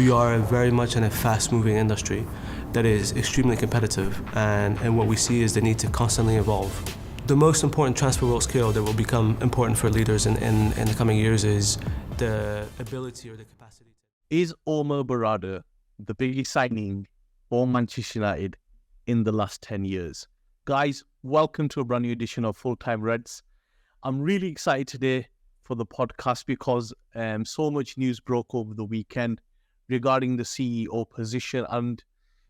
we are very much in a fast-moving industry that is extremely competitive, and what we see is the need to constantly evolve. The most important transferable skill that will become important for leaders in the coming years is the ability or the capacity. Is Omar Berrada the biggest signing for Manchester United in the last 10 years? Guys, welcome to a brand new edition of Full Time Reds. I'm really excited today for the podcast because so much news broke over the weekend regarding the CEO position. And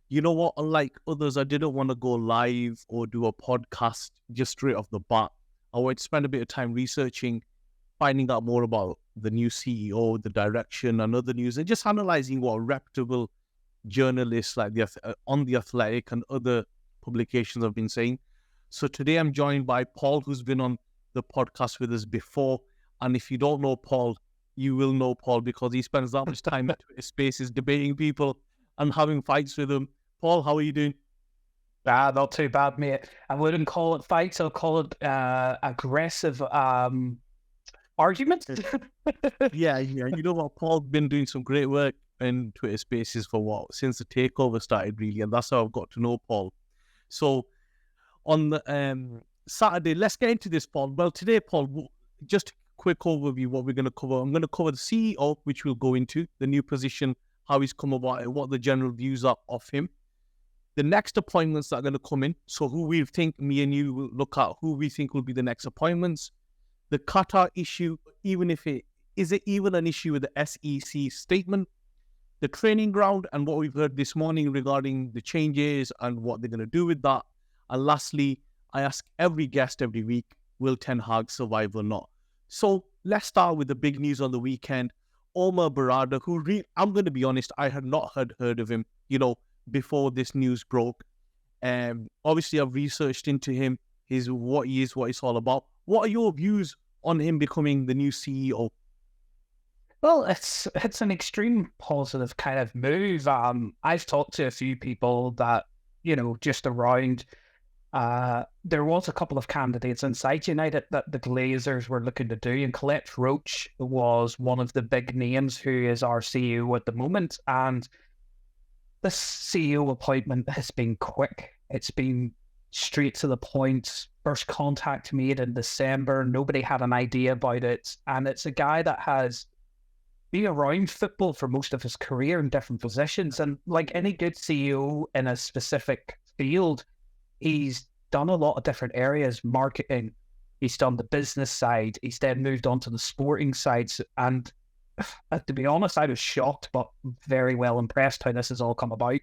you know what? Unlike others, I didn't want to go live or do a podcast just straight off the bat. I wanted to spend a bit of time researching, finding out more about the new CEO, the direction and other news, and just analysing what reputable journalists like on The Athletic and other publications have been saying. So today I'm joined by Paul, who's been on the podcast with us before. And if you don't know Paul, you will know Paul because he spends that much time at Twitter Spaces debating people and having fights with them. Paul, how are you doing? Not too bad, mate. I wouldn't call it fights. I'll call it aggressive arguments. Yeah. You know what? Paul's been doing some great work in Twitter Spaces since the takeover started, really. And that's how I've got to know Paul. So on the Saturday, let's get into this, Paul. Well, today, Paul, just a quick overview what we're going to cover. I'm going to cover the CEO, which we'll go into, the new position, how he's come about it, what the general views are of him. The next appointments that are going to come in, so who we think, me and you will look at, who we think will be the next appointments. The Qatar issue, even if is it even an issue with the SEC statement, the training ground and what we've heard this morning regarding the changes and what they're going to do with that. And lastly, I ask every guest every week, will Ten Hag survive or not? So let's start with the big news on the weekend. Omar Berrada, I'm going to be honest, I had not heard of him, before this news broke. Obviously, I've researched into him, what he is, what it's all about. What are your views on him becoming the new CEO? Well, it's an extreme positive kind of move. I've talked to a few people that, just around. There was a couple of candidates inside United that the Glazers were looking to do, and Colette Roach was one of the big names who is our CEO at the moment. And this CEO appointment has been quick. It's been straight to the point. First contact made in December. Nobody had an idea about it. And it's a guy that has been around football for most of his career in different positions. And like any good CEO in a specific field, he's done a lot of different areas, marketing. He's done the business side. He's then moved on to the sporting sides. And to be honest, I was shocked, but very well impressed how this has all come about.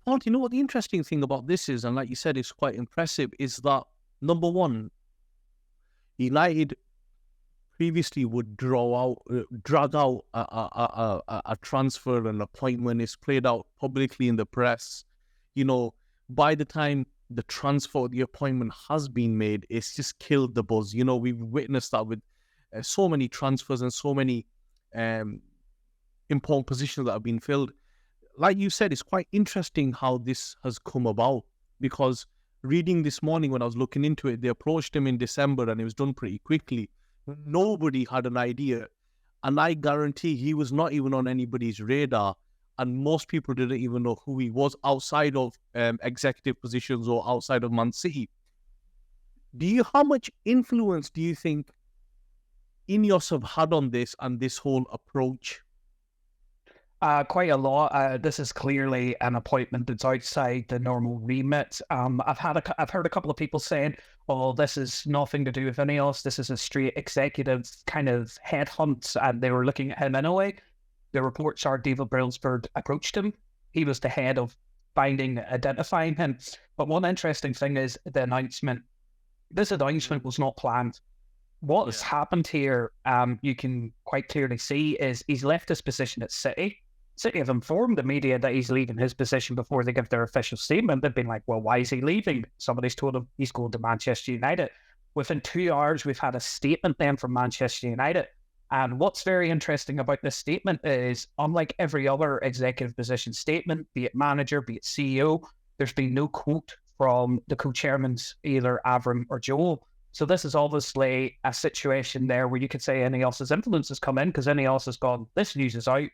Paul, you know what the interesting thing about this is, and like you said, it's quite impressive, is that, number one, United previously would drag out a transfer and appointment. It's played out publicly in the press. By the time the transfer, the appointment has been made, it's just killed the buzz. We've witnessed that with so many transfers and so many important positions that have been filled. Like you said, it's quite interesting how this has come about, because reading this morning when I was looking into it, they approached him in December and it was done pretty quickly. Nobody had an idea. And I guarantee he was not even on anybody's radar. And most people didn't even know who he was outside of executive positions or outside of Man City. How much influence do you think INEOS have had on this and this whole approach? Quite a lot. This is clearly an appointment that's outside the normal remit. I've heard a couple of people saying, "Oh, this is nothing to do with INEOS. This is a straight executive kind of headhunt," and they were looking at him anyway. The reports are David Brailsford approached him. He was the head of identifying him. But one interesting thing is the announcement. This announcement was not planned. What has happened here, you can quite clearly see, is he's left his position at City. City have informed the media that he's leaving his position before they give their official statement. They've been like, well, why is he leaving? Somebody's told him he's going to Manchester United. Within 2 hours, we've had a statement then from Manchester United. And what's very interesting about this statement is, unlike every other executive position statement, be it manager, be it CEO, there's been no quote from the co-chairmans, either Avram or Joel. So this is obviously a situation there where you could say INEOS's influence has come in, because INEOS has gone, this news is out.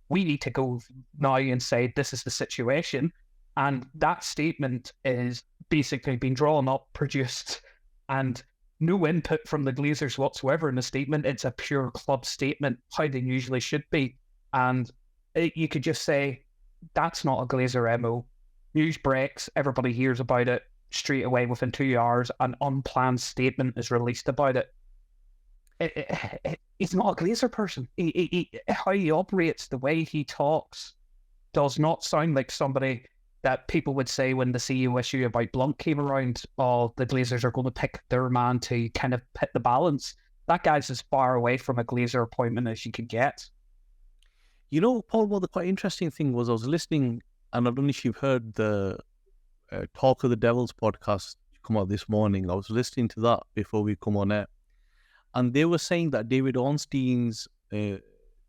we need to go now and say, this is the situation. And that statement is basically being drawn up, produced, and no input from the Glazers whatsoever in the statement. It's a pure club statement, how they usually should be. And you could just say, that's not a Glazer MO. News breaks, everybody hears about it straight away within 2 hours. An unplanned statement is released about it. He's not a Glazer person. How he operates, the way he talks, does not sound like somebody that people would say when the CEO issue about Blunt came around, oh, the Glazers are going to pick their man to kind of hit the balance. That guy's as far away from a Glazer appointment as you could get. You know, Paul, what the quite interesting thing was, I was listening, and I don't know if you've heard the Talk of the Devils podcast come out this morning. I was listening to that before we come on air. And they were saying that David Ornstein's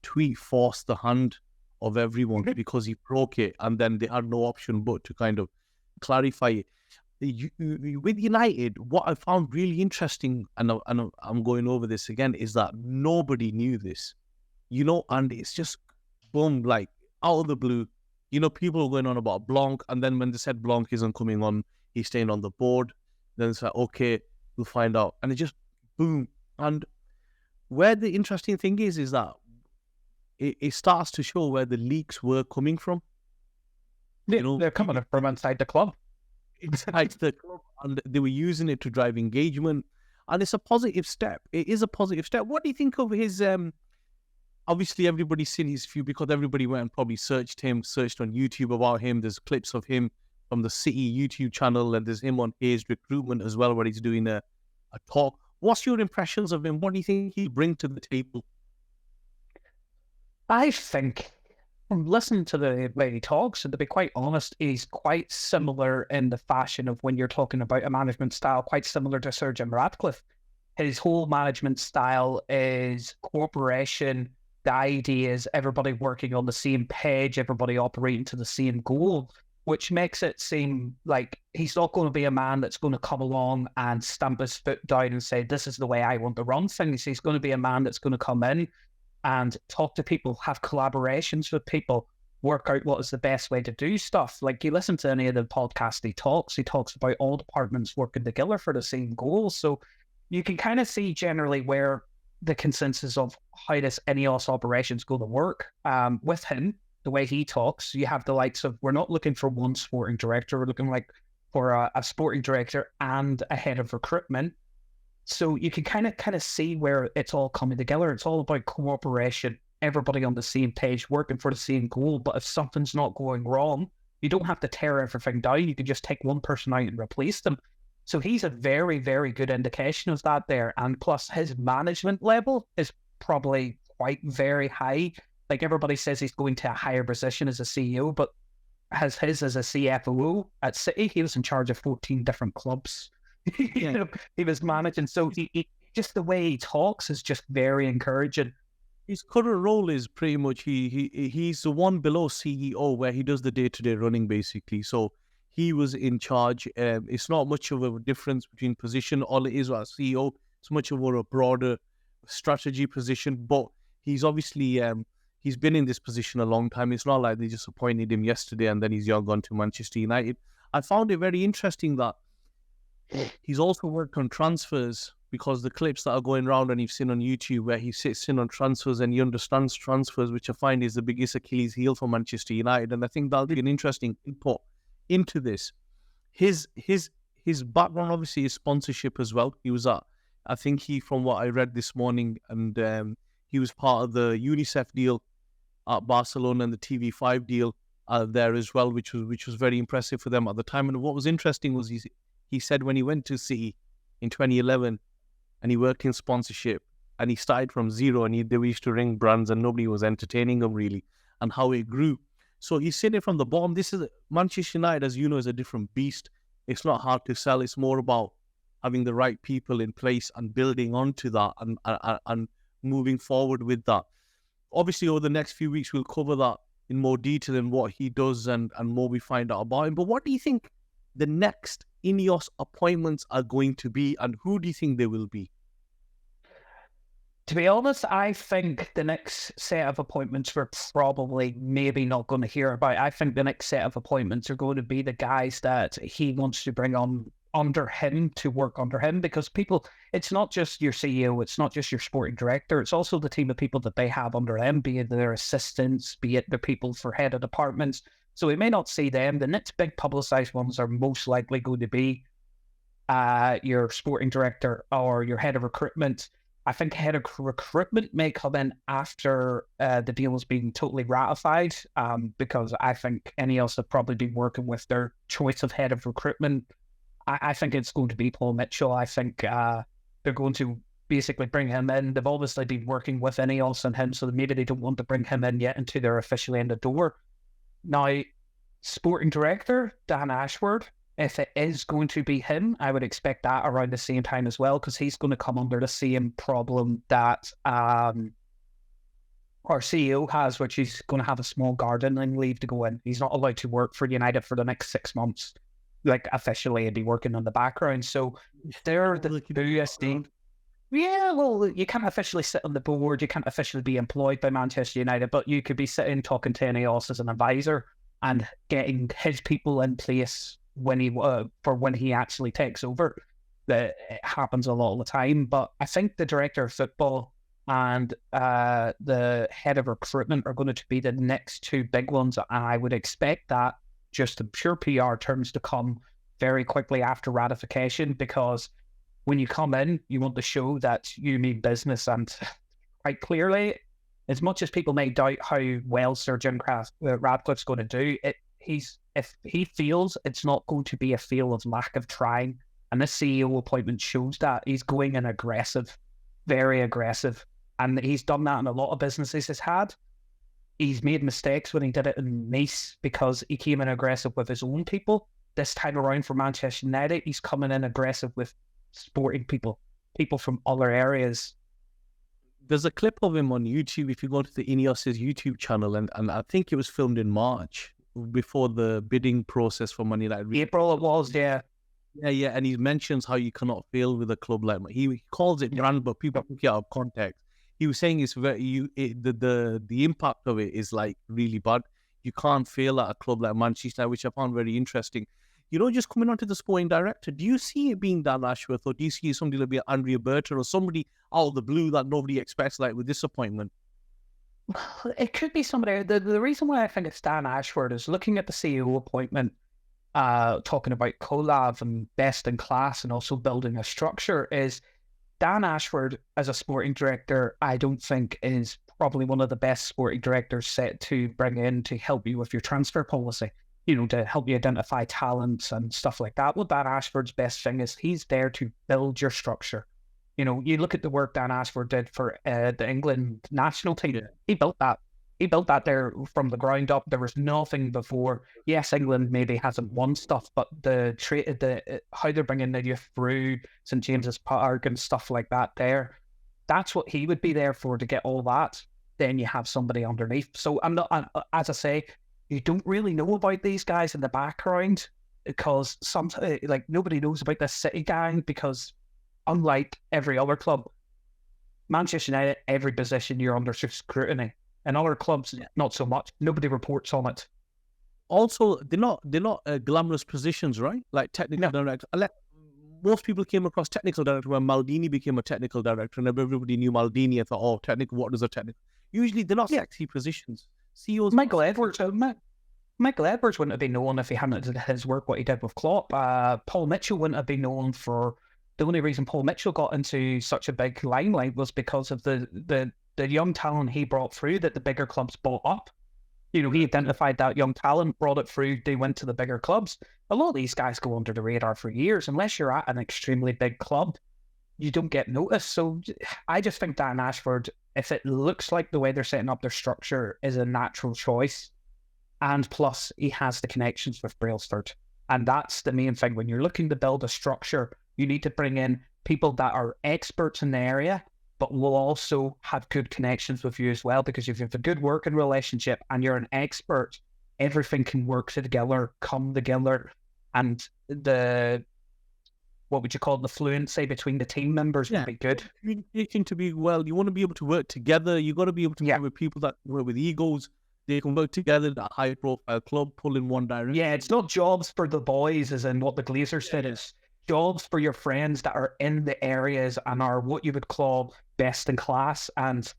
tweet forced the hand of everyone because he broke it, and then they had no option but to kind of clarify it. With United, what I found really interesting, and I'm going over this again, is that nobody knew this, you know, and it's just boom, like out of the blue. You know, people are going on about Blanc, and then when they said Blanc isn't coming on, he's staying on the board, then it's like, okay, we'll find out. And it just boom. And where the interesting thing is that it starts to show where the leaks were coming from. You know, they're coming from inside the club. Inside the club, and they were using it to drive engagement. And it's a positive step. It is a positive step. What do you think of his... Obviously, everybody's seen his view because everybody went and probably searched on YouTube about him. There's clips of him from the City YouTube channel, and there's him on Head of Recruitment as well, where he's doing a talk. What's your impressions of him? What do you think he'll bring to the table? I think, from listening to the way he talks, and to be quite honest, he's quite similar in the fashion of when you're talking about a management style, quite similar to Sir Jim Ratcliffe. His whole management style is cooperation. The idea is everybody working on the same page, everybody operating to the same goal, which makes it seem like he's not going to be a man that's going to come along and stamp his foot down and say, this is the way I want to run things. He's going to be a man that's going to come in and talk to people, have collaborations with people, work out what is the best way to do stuff. Like, you listen to any of the podcasts he talks about all departments working together for the same goal. So you can kind of see generally where the consensus of how this INEOS operation is going to work. With him, the way he talks, you have the likes of, we're not looking for one sporting director, we're looking like for a sporting director and a head of recruitment. So you can kind of see where it's all coming together. It's all about cooperation, everybody on the same page, working for the same goal. But if something's not going wrong, you don't have to tear everything down. You can just take one person out and replace them. So he's a very, very good indication of that there. And plus, his management level is probably quite very high. Like, everybody says he's going to a higher position as a CEO, but as a CFO at City, he was in charge of 14 different clubs. You know, he was managing. So he just the way he talks is just very encouraging. His current role is pretty much he's the one below CEO, where he does the day-to-day running, basically. So he was in charge. It's not much of a difference between position. All it is as CEO, it's much of a broader strategy position. But he's obviously he's been in this position a long time. It's not like they just appointed him yesterday and then he's gone to Manchester United. I found it very interesting that he's also worked on transfers, because the clips that are going around and you've seen on YouTube where he sits in on transfers and he understands transfers, which I find is the biggest Achilles heel for Manchester United. And I think that'll be an interesting input into this. His background obviously is sponsorship as well. He was I think from what I read this morning, and he was part of the UNICEF deal at Barcelona and the TV5 deal there as well, which was very impressive for them at the time. And what was interesting was he said when he went to City in 2011 and he worked in sponsorship and he started from zero, and they used to ring brands and nobody was entertaining him really, and how it grew. So he's sitting from the bottom. This is Manchester United, as you know, is a different beast. It's not hard to sell. It's more about having the right people in place and building onto that and moving forward with that. Obviously, over the next few weeks, we'll cover that in more detail and what he does and more we find out about him. But what do you think the next INEOS appointments are going to be, and who do you think they will be? To be honest, I think the next set of appointments we're probably maybe not going to hear about. I think the next set of appointments are going to be the guys that he wants to bring on under him to work under him, because people, it's not just your CEO, it's not just your sporting director, it's also the team of people that they have under them, be it their assistants, be it the people for head of departments. So we may not see them. The next big publicized ones are most likely going to be your sporting director or your head of recruitment. I think head of recruitment may come in after the deal has been totally ratified, because I think INEOS have probably been working with their choice of head of recruitment. I think it's going to be Paul Mitchell. I think they're going to basically bring him in. They've obviously been working with INEOS and him, so maybe they don't want to bring him in yet until they're officially in the door. Now, sporting director, Dan Ashford, if it is going to be him, I would expect that around the same time as well, because he's going to come under the same problem that our CEO has, which he's going to have a small gardening leave to go in. He's not allowed to work for United for the next 6 months, like officially, and be working in the background. So they're the two. Yeah, well, you can't officially sit on the board. You can't officially be employed by Manchester United, but you could be sitting talking to INEOS as an advisor and getting his people in place when he actually takes over. That it happens a lot of the time. But I think the director of football and the head of recruitment are going to be the next two big ones, and I would expect that just in pure PR terms to come very quickly after ratification, because when you come in, you want to show that you mean business. And quite clearly, as much as people may doubt how well Sir Jim Ratcliffe's going to do, if he feels it's not going to be a feel of lack of trying, and this CEO appointment shows that, he's going in aggressive, very aggressive, and he's done that in a lot of businesses he's had. He's made mistakes when he did it in Nice because he came in aggressive with his own people. This time around for Manchester United, he's coming in aggressive with sporting people from other areas. There's a clip of him on YouTube, if you go to the INEOS's YouTube channel, and I think it was filmed in March, before the bidding process for Man United. April it was, yeah. Yeah, and he mentions how you cannot fail with a club like he calls it brand, but people took it out of context. He was saying it's the impact of it is like really bad. You can't fail at a club like Manchester United, which I found very interesting. Just coming on to the sporting director, do you see it being Dan Ashworth, or do you see somebody like Andrea Berta, or somebody out of the blue that nobody expects, like with this appointment? It could be somebody. The reason why I think it's Dan Ashford is looking at the CEO appointment, talking about collab and best in class and also building a structure, is Dan Ashford as a sporting director, I don't think is probably one of the best sporting directors set to bring in to help you with your transfer policy, to help you identify talents and stuff like that. What Dan Ashford's best thing is, he's there to build your structure. You look at the work Dan Ashford did for the England national team. Yeah. He built that. He built that there from the ground up. There was nothing before. Yes, England maybe hasn't won stuff, but how they're bringing the youth through St James's Park and stuff like that there, that's what he would be there for, to get all that. Then you have somebody underneath. So I'm not, as I say, you don't really know about these guys in the background, because nobody knows about this City gang, because unlike every other club, Manchester United, every position you're under scrutiny. And other clubs, not so much. Nobody reports on it. Also, they're not glamorous positions, right? Like technical director. Most people came across technical director when Maldini became a technical director, and everybody knew Maldini and thought, oh, technical, what is a technical? Usually, they're not sexy positions. CEOs. Michael Edwards wouldn't have been known if he hadn't did his work, what he did with Klopp. Paul Mitchell wouldn't have been known for. The only reason Paul Mitchell got into such a big limelight was because of the young talent he brought through that the bigger clubs bought up. He identified that young talent, brought it through, they went to the bigger clubs. A lot of these guys go under the radar for years. Unless you're at an extremely big club, you don't get noticed. So I just think Dan Ashford, if it looks like the way they're setting up their structure, is a natural choice. And plus, he has the connections with Brailsford. And that's the main thing. When you're looking to build a structure, you need to bring in people that are experts in the area, but will also have good connections with you as well, because if you have a good working relationship and you're an expert, everything can work together, come together. And the what would you call it, the fluency between the team members would be good. Communication to be well. You want to be able to work together. You got to be able to work with people that work with egos. They can work together at a high-profile club, pull in one direction. Yeah, it's not jobs for the boys, as in what the Glazers said. It's jobs for your friends that are in the areas and are what you would call best in class. And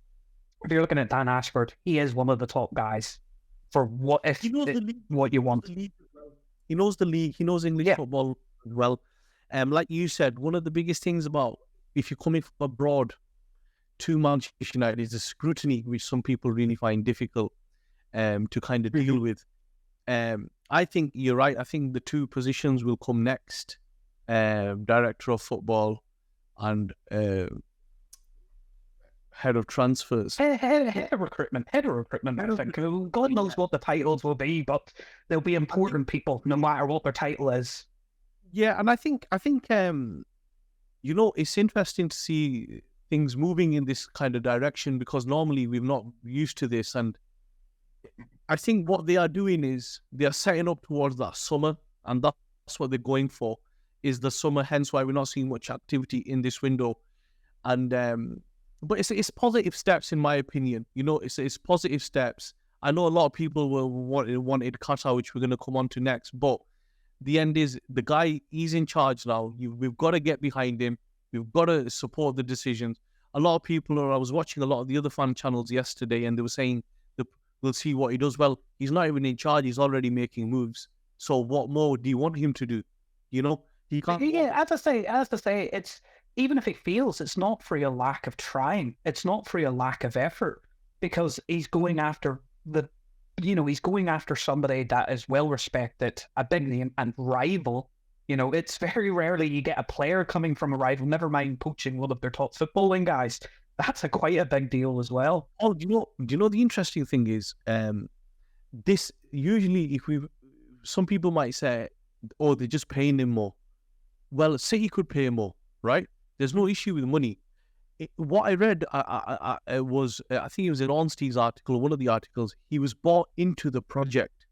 if you're looking at Dan Ashford, he is one of the top guys for what if what you want. He knows the league. He knows English football well. Like you said, one of the biggest things about if you're coming from abroad to Manchester United is the scrutiny, which some people really find difficult to kind of deal with. I think you're right. I think the two positions will come next. Director of football and head of transfers. Head of recruitment. I think. God knows what the titles will be, but they'll be important people no matter what their title is. Yeah, and I think you know, it's interesting to see things moving in this kind of direction because normally we're not used to this. And I think what they are doing is they are setting up towards that summer, and that's what they're going for, is the summer. Hence why we're not seeing much activity in this window. And but it's positive steps in my opinion. You know, it's positive steps. I know a lot of people wanted Qatar, which we're going to come on to next, but the end is the guy, he's in charge now. We've got to get behind him. We've got to support the decisions. A lot of people I was watching a lot of the other fan channels yesterday, and they were saying we'll see what he does. Well, he's not even in charge. He's already making moves. So what more do you want him to do? You know, he can't. Yeah, as I say, it's even if he feels it's not for a lack of trying. It's not for a lack of effort because he's going after he's going after somebody that is well respected, a big name and rival. You know, it's very rarely you get a player coming from a rival, never mind poaching one of their top footballing guys. That's quite a big deal as well. Oh, do you know the interesting thing is, this usually some people might say, oh, they're just paying him more. Well, City could pay more, right? There's no issue with money. What I read was, I think it was in Ornstein's article, one of the articles, he was bought into the project.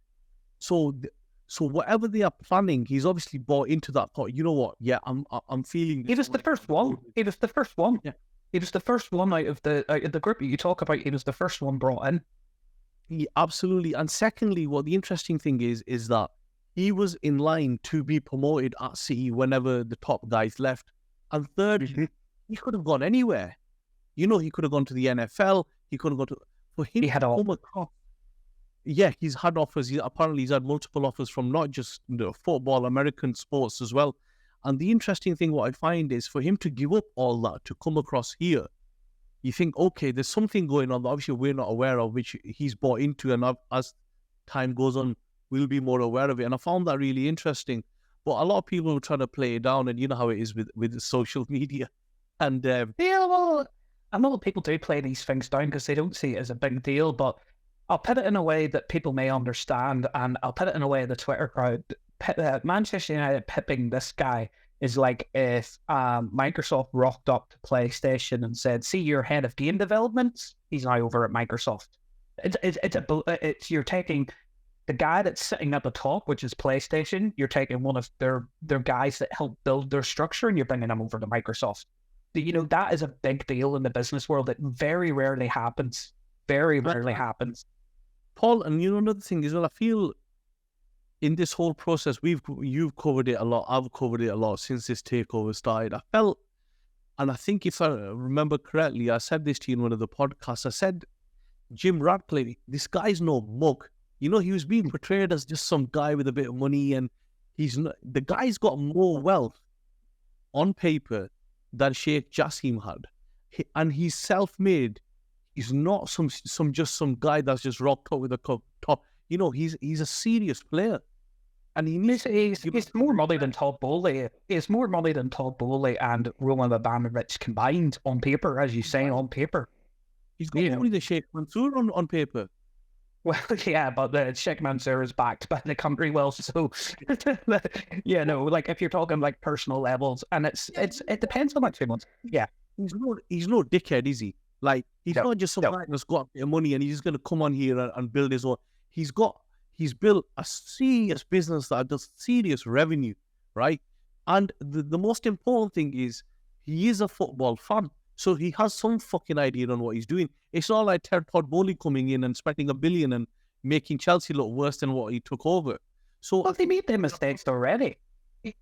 So whatever they are planning, he's obviously bought into that thought. You know what? Yeah, I'm feeling. He was the first one. He was the first one. Yeah. He was the first one out of the group you talk about. He was the first one brought in. Yeah, absolutely. And secondly, what the interesting thing is that he was in line to be promoted at City whenever the top guys left. And thirdly, he could have gone anywhere. You know, he could have gone to the NFL. He could have gone to. For him, he had all. Yeah, he's had offers. Apparently, he's had multiple offers from not just football, American sports as well. And the interesting thing, what I find is for him to give up all that to come across here, you think, okay, there's something going on that obviously we're not aware of, which he's bought into. And as time goes on, we'll be more aware of it. And I found that really interesting. But a lot of people are trying to play it down, and you know how it is with social media. And well, a lot of people do play these things down because they don't see it as a big deal. But I'll put it in a way that people may understand, and I'll put it in a way the Twitter crowd. Manchester United pipping this guy is like if Microsoft rocked up to PlayStation and said, "See, you're head of game development." He's now over at Microsoft. It's you're taking the guy that's sitting at the top, which is PlayStation. You're taking one of their guys that helped build their structure, and you're bringing them over to Microsoft. You know, that is a big deal in the business world. It very rarely happens. Very rarely happens. Paul, and you know another thing as well, I feel in this whole process, you've covered it a lot, I've covered it a lot since this takeover started. I felt, and I think if I remember correctly, I said this to you in one of the podcasts, I said, Jim Ratcliffe, this guy's no mug. You know, he was being portrayed as just some guy with a bit of money, and he's not, the guy's got more wealth on paper than Sheikh Jassim had. And he's self-made. He's not some guy that's just rocked up with a top. You know, he's a serious player, and he's more money than Todd Bowley. He's more money than Todd Bowley and Roman Abramovich combined on paper, as you say, on paper. He's got only the Sheikh Mansour on paper. Well, yeah, but the Sheikh Mansour is backed by the country wealth, so yeah, no, like if you're talking like personal levels, and it depends on like 2 months. Yeah, he's no dickhead, is he? Like he's not just some guy that's got a bit of money and he's just going to come on here and build his own. He's built a serious business that does serious revenue, right? And the most important thing is he is a football fan. So he has some fucking idea on what he's doing. It's not like Ted Podboli coming in and spending $1 billion and making Chelsea look worse than what he took over. So Well, they made their mistakes already.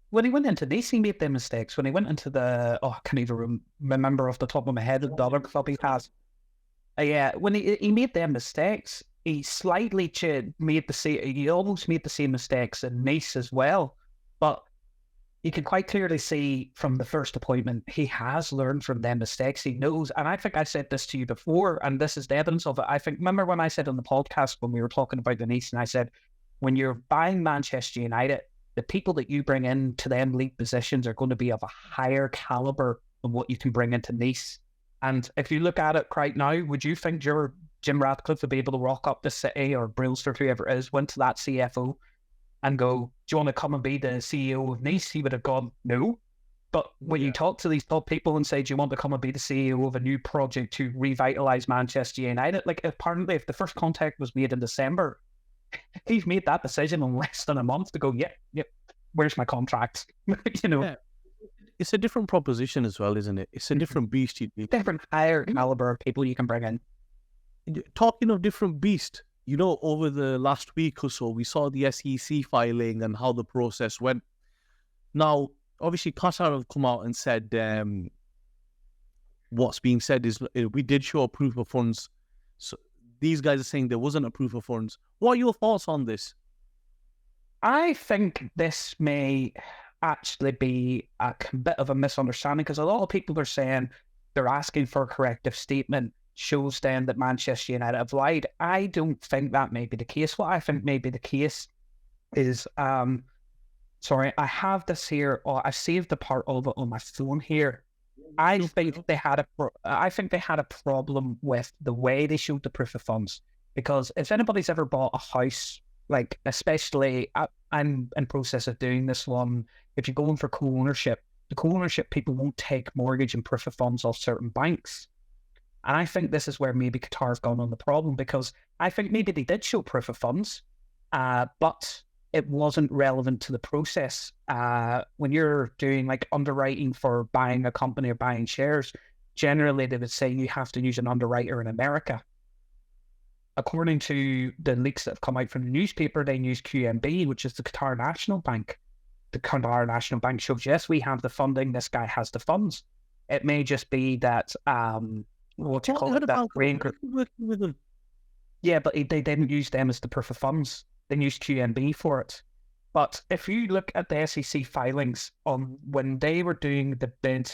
When he went into Nice, he made their mistakes. When he went into I can't even remember off the top of my head the other club he has. Yeah, when he made their mistakes, he slightly made he almost made the same mistakes in Nice as well. But you can quite clearly see from the first appointment, he has learned from their mistakes. He knows, and I think I said this to you before, and this is the evidence of it. I think, remember when I said on the podcast when we were talking about the Nice, and I said, when you're buying Manchester United, the people that you bring into them league positions are going to be of a higher caliber than what you can bring into Nice. And if you look at it right now, would you think Jim Ratcliffe would be able to rock up the City or Brailsford, whoever it is, went to that CFO and go, do you want to come and be the CEO of Nice? He would have gone, no. But when you talk to these top people and say, do you want to come and be the CEO of a new project to revitalise Manchester United? Like, apparently, if the first contact was made in December, he's made that decision in less than a month to go, yep, where's my contract? You know? Yeah. It's a different proposition as well, isn't it? It's a different beast. Different higher caliber of people you can bring in. Talking of different beast, you know, over the last week or so, we saw the SEC filing and how the process went. Now, obviously, Qatar have come out and said what's being said is we did show a proof of funds. So these guys are saying there wasn't a proof of funds. What are your thoughts on this? I think this may actually be a bit of a misunderstanding because a lot of people are saying they're asking for a corrective statement, shows then that Manchester United have lied. I don't think that may be the case. What I think may be the case is, sorry, I have this here, or I saved the part of it on my phone here. I think they had a problem with the way they showed the proof of funds, because if anybody's ever bought a house, like especially I'm in process of doing this one, if you're going for co-ownership, the co-ownership people won't take mortgage and proof of funds off certain banks. And I think this is where maybe Qatar have gone on the problem, because I think maybe they did show proof of funds, but it wasn't relevant to the process. When you're doing like underwriting for buying a company or buying shares, generally they would say you have to use an underwriter in America. According to the leaks that have come out from the newspaper, they use QNB, which is the Qatar National Bank. The Qatar National Bank shows, yes, we have the funding, this guy has the funds. It may just be that, what do you call it? That brain group. Yeah, but they didn't use them as the proof of funds. They used QNB for it. But if you look at the SEC filings on when they were doing the bid,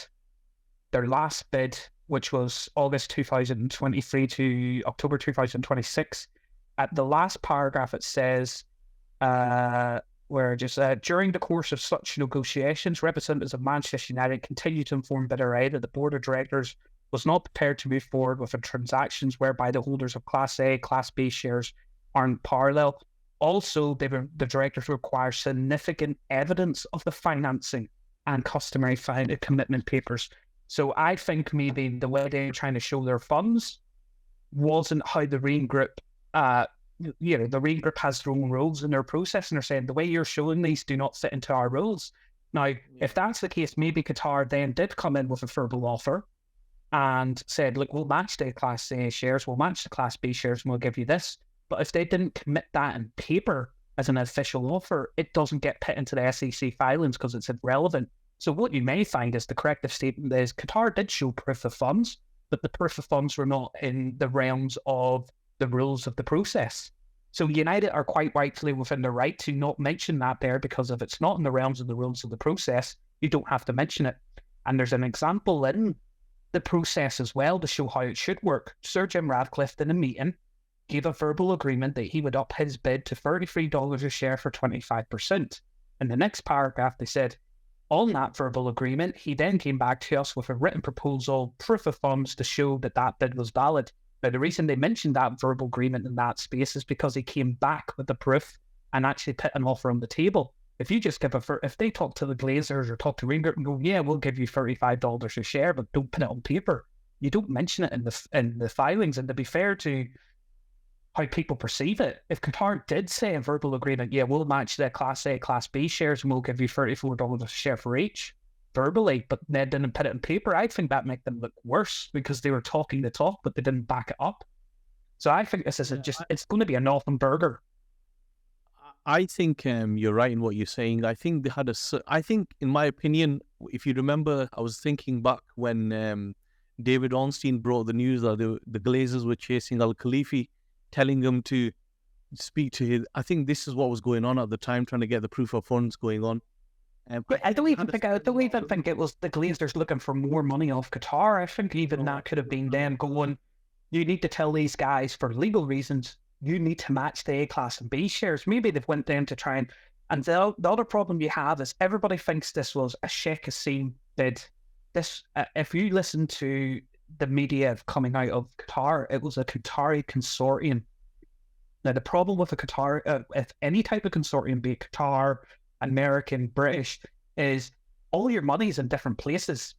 their last bid, which was August 2023 to October 2026, at the last paragraph it says, during the course of such negotiations, representatives of Manchester United continue to inform bidder A that the board of directors was not prepared to move forward with transactions whereby the holders of Class A, Class B shares are in parallel. Also, the directors require significant evidence of the financing and customary commitment papers. So I think maybe the way they're trying to show their funds wasn't how the Rain Group, the Rain Group has their own rules in their process, and they're saying the way you're showing these do not fit into our rules. Now, if that's the case, maybe Qatar then did come in with a verbal offer and said, look, we'll match the Class A shares, we'll match the Class B shares, and we'll give you this. But if they didn't commit that in paper as an official offer, it doesn't get put into the SEC filings because it's irrelevant. So what you may find is the corrective statement is Qatar did show proof of funds, but the proof of funds were not in the realms of the rules of the process. So United are quite rightfully within the right to not mention that there, because if it's not in the realms of the rules of the process, you don't have to mention it. And there's an example in the process as well to show how it should work. Sir Jim Ratcliffe in a meeting gave a verbal agreement that he would up his bid to $33 a share for 25%. In the next paragraph, they said, on that verbal agreement, he then came back to us with a written proposal, proof of funds to show that that bid was valid. Now, the reason they mentioned that verbal agreement in that space is because he came back with the proof and actually put an offer on the table. If you just if they talk to the Glazers or talk to Rain Group and go, yeah, we'll give you $35 a share, but don't put it on paper, you don't mention it in the filings. And to be fair to how people perceive it. If Qatar did say a verbal agreement, yeah, we'll match the Class A, Class B shares, and we'll give you $34 a share for each, verbally, but they didn't put it in paper, I think that make them look worse because they were talking the talk, but they didn't back it up. So I think this is it's going to be a nothing burger. I think you're right in what you're saying. I think they had I think, in my opinion, if you remember, I was thinking back when David Ornstein brought the news that the Glazers were chasing Al Khalifi, telling them to speak to his. I think this is what was going on at the time, trying to get the proof of funds going on. But I don't even think it was the Glazers looking for more money off Qatar. I think even that could have been them going, you need to tell these guys for legal reasons, you need to match the A class and B shares. Maybe they've went down to try and the other problem you have is everybody thinks this was a Sheikh Jassim bid. This, if you listen to the media coming out of Qatar, it was a Qatari consortium. Now the problem with a Qatar, if any type of consortium, be it Qatar, American, British, is all your money's in different places.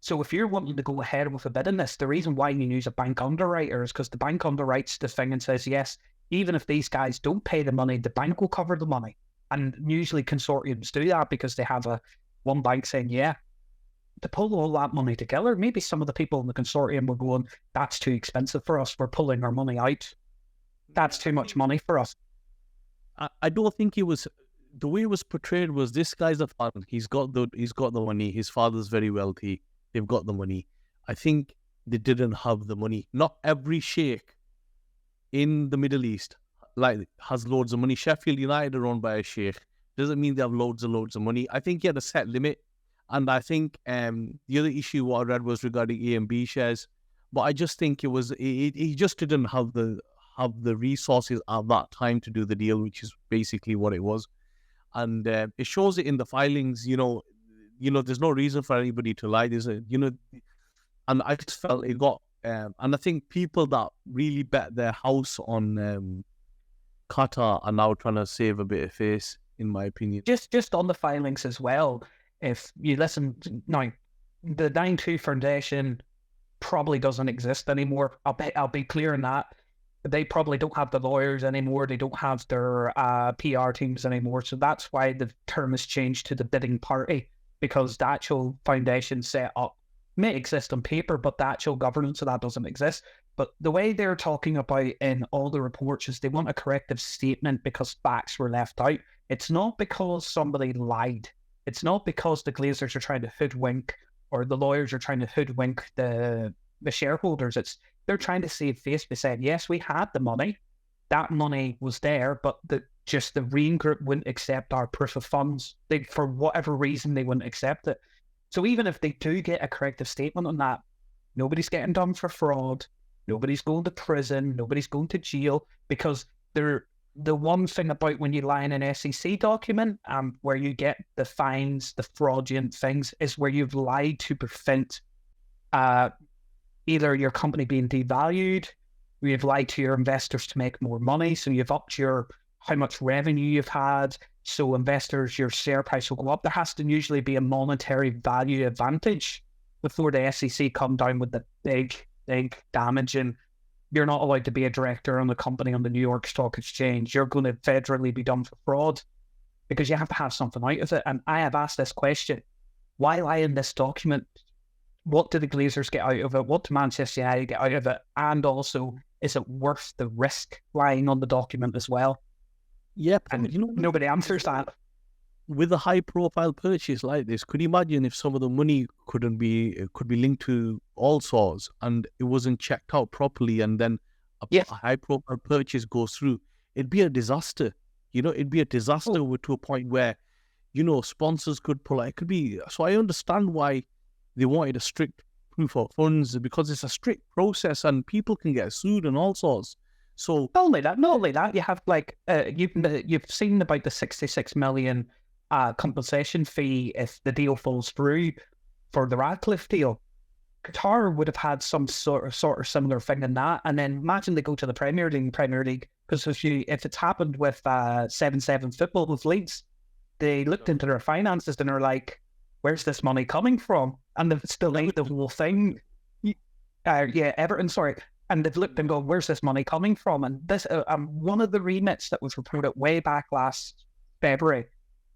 So if you're wanting to go ahead with a bid in this, the reason why you use a bank underwriter is because the bank underwrites the thing and says, yes, even if these guys don't pay the money, the bank will cover the money. And usually consortiums do that because they have one bank saying, yeah, to pull all that money together, maybe some of the people in the consortium were going, that's too expensive for us, we're pulling our money out. That's too much money for us. I don't think it was, the way it was portrayed was, this guy's a fun, he's got the money, his father's very wealthy, they've got the money. I think they didn't have the money. Not every sheikh in the Middle East has loads of money. Sheffield United are owned by a sheikh. Doesn't mean they have loads of money. I think he had a set limit. And I think the other issue what I read was regarding A and B shares. But I just think it was, he just didn't have the resources at that time to do the deal, which is basically what it was. And it shows it in the filings, there's no reason for anybody to lie. And I just felt it got, and I think people that really bet their house on Qatar are now trying to save a bit of face, in my opinion. Just on the filings as well, if you listen, now, the 9-2 Foundation probably doesn't exist anymore. I'll be clear on that. They probably don't have the lawyers anymore. They don't have their PR teams anymore. So that's why the term has changed to the bidding party, because the actual foundation set up may exist on paper, but the actual governance of that doesn't exist. But the way they're talking about in all the reports is they want a corrective statement because facts were left out. It's not because somebody lied. It's not because the Glazers are trying to hoodwink or the lawyers are trying to hoodwink the shareholders. They're trying to save face by saying, yes, we had the money. That money was there, but the Reen Group wouldn't accept our proof of funds. For whatever reason, they wouldn't accept it. So even if they do get a corrective statement on that, nobody's getting done for fraud. Nobody's going to prison. Nobody's going to jail, because the one thing about when you lie in an SEC document, where you get the fines, the fraudulent things, is where you've lied to prevent either your company being devalued, or you've lied to your investors to make more money. So you've upped how much revenue you've had. So investors, your share price will go up. There has to usually be a monetary value advantage before the SEC come down with the big damage. And you're not allowed to be a director on the company on the New York Stock Exchange. You're going to federally be done for fraud, because you have to have something out of it. And I have asked this question: why lie in this document? What do the Glazers get out of it? What do Manchester United get out of it? And also, is it worth the risk lying on the document as well? Yep. And nobody answers that. With a high-profile purchase like this, could you imagine if some of the money could be linked to all sorts and it wasn't checked out properly, and then a high-profile purchase goes through? It'd be a disaster. It'd be a disaster to a point where, sponsors could pull out. It could be. So I understand why they wanted a strict proof of funds, because it's a strict process and people can get sued and all sorts. So not only that, you have you've seen about the 66 million compensation fee if the deal falls through for the Radcliffe deal. Qatar would have had some sort of similar thing in that, and then imagine they go to the Premier League, because if it's happened with 7-7 football with Leeds, they looked into their finances and are like, where's this money coming from? And they've delayed the whole thing. Everton, sorry. And they've looked and gone, where's this money coming from? And this, one of the remits that was reported way back last February,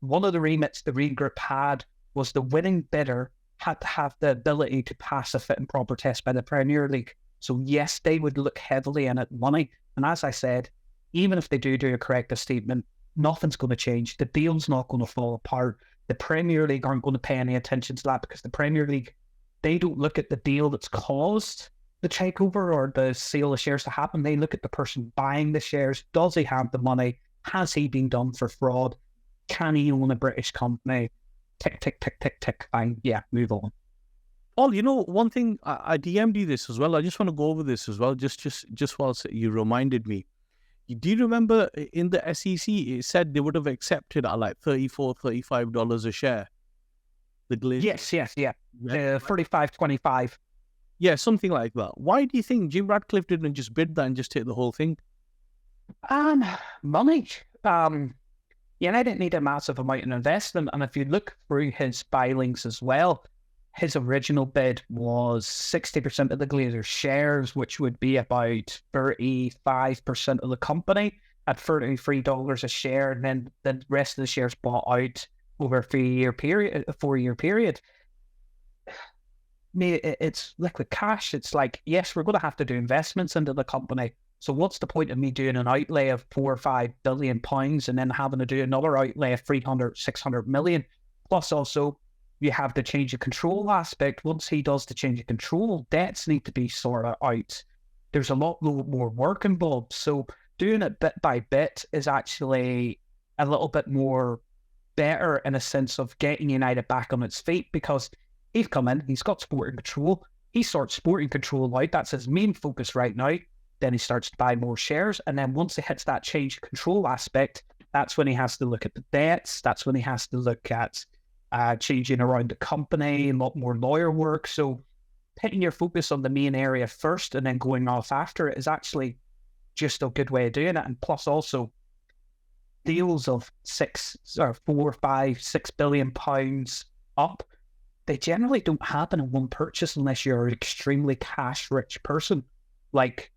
one of the remits the Reed Group had was the winning bidder had to have the ability to pass a fit and proper test by the Premier League. So yes, they would look heavily in at money. And as I said, even if they do a corrective statement, nothing's going to change. The deal's not going to fall apart. The Premier League aren't going to pay any attention to that because the Premier League, they don't look at the deal that's caused the takeover or the sale of shares to happen. They look at the person buying the shares. Does he have the money? Has he been done for fraud? Can he own a British company? Tick, tick, tick, tick, tick. Fine. Yeah, move on. Paul, one thing, I DM'd you this as well. I just want to go over this as well, just whilst you reminded me. Do you remember in the SEC, it said they would have accepted at like $34, $35 a share? The Glazers? Yes, yeah. 35.25. Yeah, something like that. Why do you think Jim Ratcliffe didn't just bid that and just take the whole thing? Money. United need a massive amount of investment, and if you look through his filings as well, his original bid was 60% of the Glazers shares, which would be about 35% of the company at $33 a share, and then the rest of the shares bought out over a 4-year period. It's liquid cash. It's like, yes, we're going to have to do investments into the company. So what's the point of me doing an outlay of £4 or £5 billion and then having to do another outlay of 300, 600 million? Plus also, you have the change of control aspect. Once he does the change of control, debts need to be sorted out. There's a lot more work involved. So doing it bit by bit is actually a little bit more better in a sense of getting United back on its feet, because he's come in, he's got sporting control. He sorts sporting control out. That's his main focus right now. Then he starts to buy more shares. And then once he hits that change of control aspect, that's when he has to look at the debts. That's when he has to look at changing around the company, a lot more lawyer work. So putting your focus on the main area first and then going off after it is actually just a good way of doing it. And plus also deals of £6 billion up, they generally don't happen in one purchase unless you're an extremely cash rich person. Like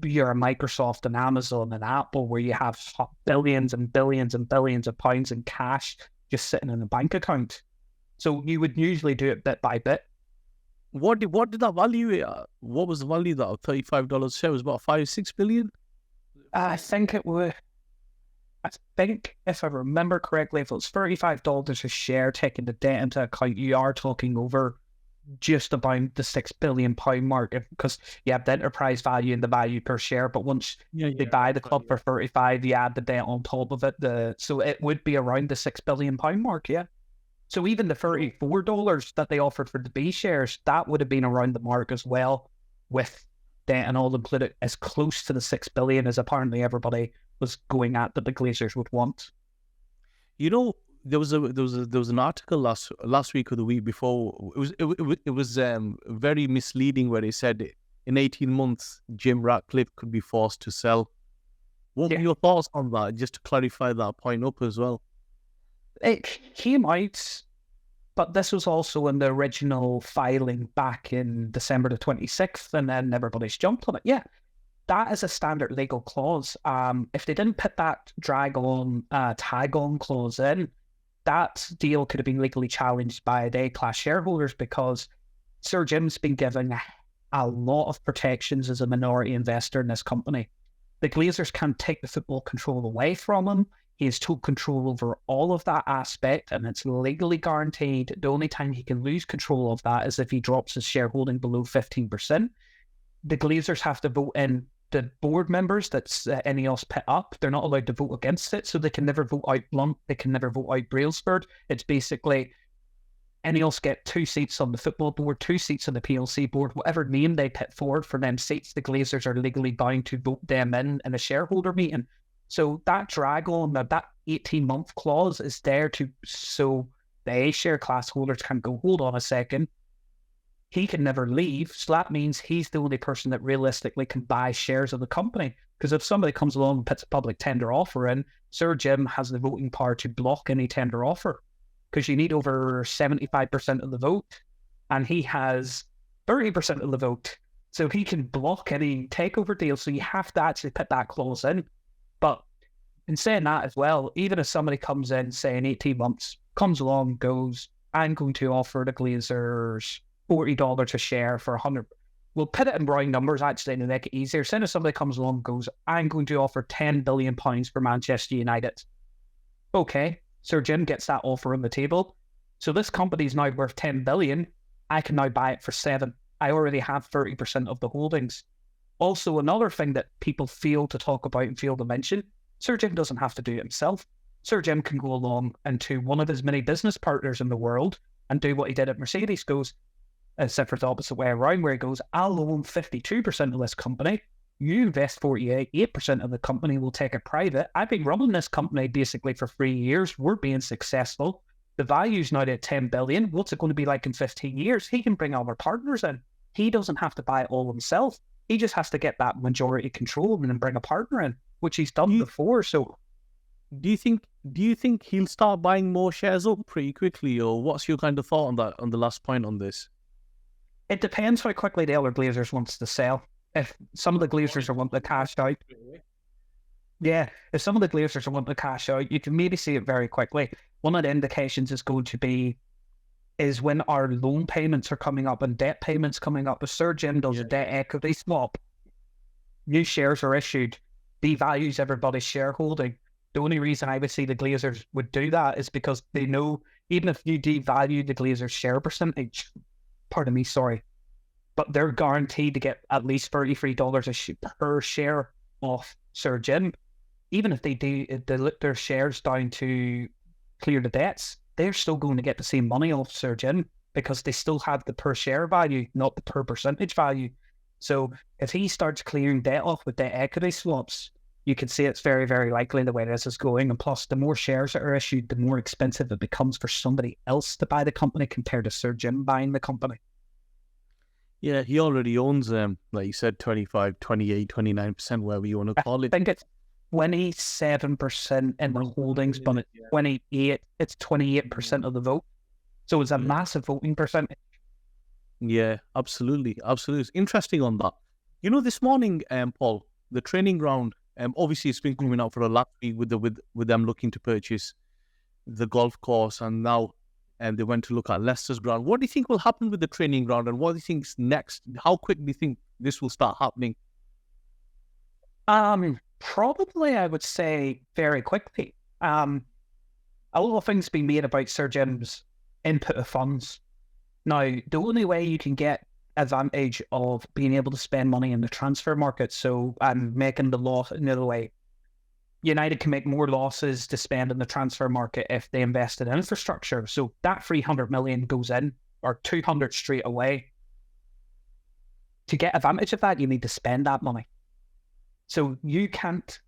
you're a Microsoft and Amazon and Apple, where you have billions and billions and billions of pounds in cash just sitting in a bank account. So you would usually do it bit by bit. What did that value? What was the value that $35 a share was? About 5-6 billion? I think if I remember correctly, if it was $35 a share, taking the debt into account, you are talking over just about the £6 billion mark, because you have the enterprise value and the value per share. But once they buy the club for 35, you add the debt on top of it. So it would be around the £6 billion mark, yeah. So even the $34 that they offered for the B shares, that would have been around the mark as well, with debt and all included, as close to the $6 billion as apparently everybody was going at that the Glazers would want. There was an article last week or the week before. It was very misleading, where they said in 18 months Jim Ratcliffe could be forced to sell. What were your thoughts on that? Just to clarify that point up as well. It came out, but this was also in the original filing back in December the 26th, and then everybody's jumped on it. Yeah, that is a standard legal clause. If they didn't put that tag-on clause in, that deal could have been legally challenged by the A-class shareholders, because Sir Jim's been given a lot of protections as a minority investor in this company. The Glazers can't take the football control away from him. He has total control over all of that aspect, and it's legally guaranteed. The only time he can lose control of that is if he drops his shareholding below 15%. The Glazers have to vote in the board members that INEOS put up. They're not allowed to vote against it, so they can never vote out Blunt, they can never vote out Brailsford. It's basically INEOS get 2 seats on the football board, 2 seats on the PLC board, whatever name they put forward for them seats, the Glazers are legally bound to vote them in a shareholder meeting. So that drag on, that 18-month clause is there so the A-share class holders can go, hold on a second, he can never leave, so that means he's the only person that realistically can buy shares of the company. Because if somebody comes along and puts a public tender offer in, Sir Jim has the voting power to block any tender offer, because you need over 75% of the vote, and he has 30% of the vote. So he can block any takeover deal. So you have to actually put that clause in. But in saying that as well, even if somebody comes in, say in 18 months, comes along, goes, I'm going to offer the Glazers $40 a share for 100. We'll put it in round numbers actually to make it easier. Say if somebody comes along and goes, I'm going to offer £10 billion for Manchester United. Okay, Sir Jim gets that offer on the table. So this company is now worth 10 billion. I can now buy it for 7. I already have 30% of the holdings. Also, another thing that people fail to talk about and fail to mention, Sir Jim doesn't have to do it himself. Sir Jim can go along and to one of his many business partners in the world and do what he did at Mercedes, goes, except for the opposite way around, where he goes, I'll own 52% of this company. You invest 48% of the company, will take it private. I've been running this company basically for 3 years. We're being successful. The value's now at 10 billion. What's it going to be like in 15 years? He can bring other partners in. He doesn't have to buy it all himself. He just has to get that majority control and then bring a partner in, which he's done before. So do you think he'll start buying more shares up pretty quickly, or what's your kind of thought on that, on the last point on this? it depends how quickly the other Glazers wants to sell. If some of the Glazers are wanting to cash out, if some of the Glazers are wanting to cash out, you can maybe see it very quickly. One of the indications is going to be when our loan payments are coming up and debt payments coming up. If Sir Jim does a debt equity swap, new shares are issued, devalues everybody's shareholding. The only reason I would see the Glazers would do that is because they know even if you devalue the Glazers' share percentage, but they're guaranteed to get at least $33 per share off Sir Jim. Even if they dilute their shares down to clear the debts, they're still going to get the same money off Sir Jim because they still have the per share value, not the per percentage value. So if he starts clearing debt off with debt equity swaps, you can see it's very, very likely the way this is going. And plus, the more shares that are issued, the more expensive it becomes for somebody else to buy the company compared to Sir Jim buying the company. Yeah, he already owns, like you said, 25, 28, 29%, whatever you want to call it. I think it's 27% in the holdings, but it's 28. It's 28% of the vote. So it's a massive voting percentage. Yeah, absolutely. Absolutely. It's interesting on that. You know, this morning, Paul, the training ground, obviously it's been coming out for a last week with them looking to purchase the golf course, and now they went to look at Leicester's ground. What do you think will happen with the training ground, and what do you think's next? How quick do you think this will start happening? Probably, I would say very quickly. A lot of things being made about Sir Jim's input of funds. Now, the only way you can get advantage of being able to spend money in the transfer market, so I'm making the loss another way. United can make more losses to spend in the transfer market if they invest in infrastructure. So that 300 million goes in, or 200 straight away. To get advantage of that, you need to spend that money. So you can't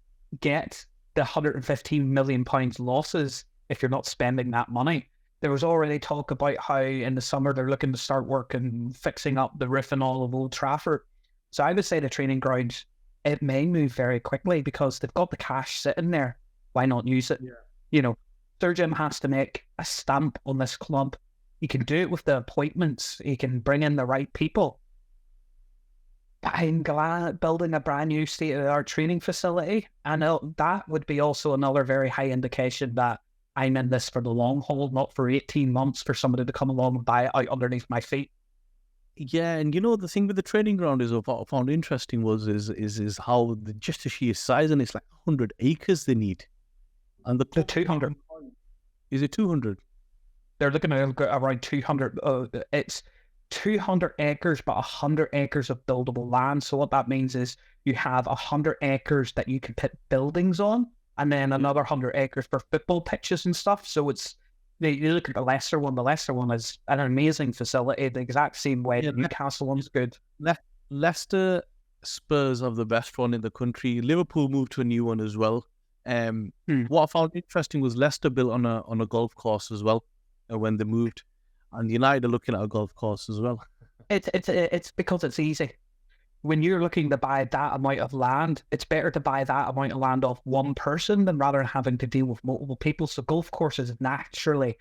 get the £115 million losses if you're not spending that money. There was already talk about how in the summer they're looking to start work and fixing up the roof and all of Old Trafford. So I would say the training ground, it may move very quickly because they've got the cash sitting there. Why not use it? Yeah. You know, Sir Jim has to make a stamp on this club. He can do it with the appointments. He can bring in the right people. I'm glad building a brand new state-of-the-art training facility. And that would be also another very high indication that I'm in this for the long haul, not for 18 months for somebody to come along and buy it out underneath my feet. Yeah, and you know, the thing with the training ground is what I found interesting is how just the sheer size, and it's like 100 acres they need. And the 200. Is it 200? They're looking at around 200. It's 200 acres, but 100 acres of buildable land. So what that means is you have 100 acres that you can put buildings on, and then another 100 acres for football pitches and stuff. So it's, you look at the Leicester one. The Leicester one is an amazing facility, the exact same way the Newcastle one's good. Leicester Spurs have the best one in the country. Liverpool moved to a new one as well. What I found interesting was Leicester built on a golf course as well when they moved, and United are looking at a golf course as well. It's because it's easy. When you're looking to buy that amount of land, it's better to buy that amount of land off one person than rather than having to deal with multiple people. So golf courses naturally,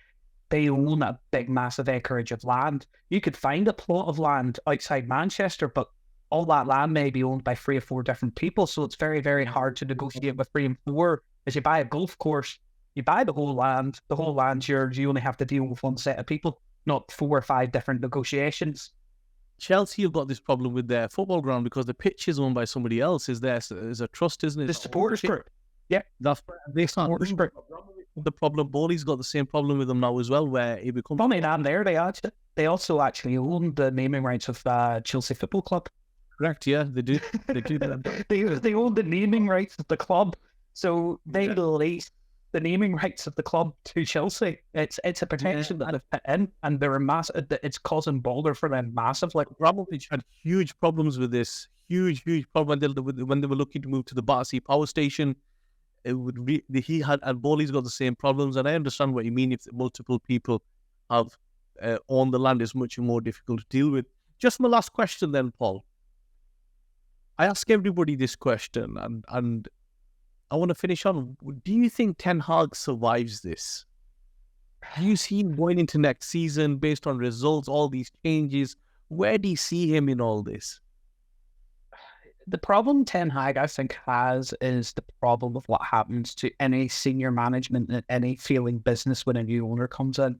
they own a big, massive acreage of land. You could find a plot of land outside Manchester, but all that land may be owned by 3 or 4 different people. So it's very, very hard to negotiate with 3 and 4. As you buy a golf course, you buy the whole land. The whole land's yours. You only have to deal with one set of people, not 4 or 5 different negotiations. Chelsea have got this problem with their football ground because the pitch is owned by somebody else. Is there is a trust, isn't it? The supporters group. Yeah. That's they can't. The problem. Bowley's got the same problem with them now as well, where it becomes. Funny enough, they also actually own the naming rights of Chelsea Football Club. Correct. Yeah, they do. They do. they own the naming rights of the club, so they lease the naming rights of the club to Chelsea. It's a protection that they've put in, and they're massive. It's causing bother for them massively. Abramovich had huge problems with this. Huge problem when they were looking to move to the Battersea power station. He had, and Bowley's got the same problems, and I understand what you mean. If multiple people have owned the land, it's much more difficult to deal with. Just my last question then, Paul. I ask everybody this question, and I want to finish on. Do you think Ten Hag survives this? Do you see him going into next season based on results, all these changes? Where do you see him in all this? The problem Ten Hag, I think, has is the problem of what happens to any senior management in any failing business when a new owner comes in.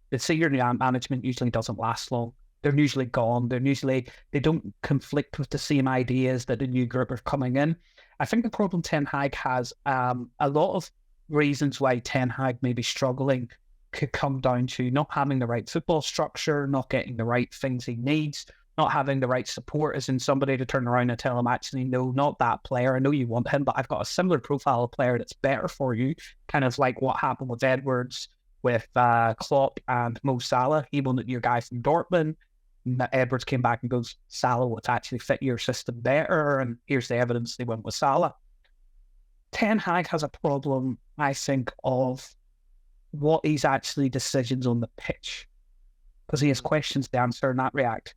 The senior management usually doesn't last long. They're usually gone. They don't conflict with the same ideas that the new group are coming in. I think the problem Ten Hag has, a lot of reasons why Ten Hag may be struggling could come down to not having the right football structure, not getting the right things he needs, not having the right support, as in somebody to turn around and tell him, actually, no, not that player. I know you want him, but I've got a similar profile of player that's better for you. Kind of like what happened with Edwards, with Klopp and Mo Salah. He wanted your guy from Dortmund. Edwards came back and goes, Salah would actually fit your system better, and here's the evidence they went with Salah. Ten Hag has a problem, I think, of what he's actually decisions on the pitch, because he has questions to answer and not react.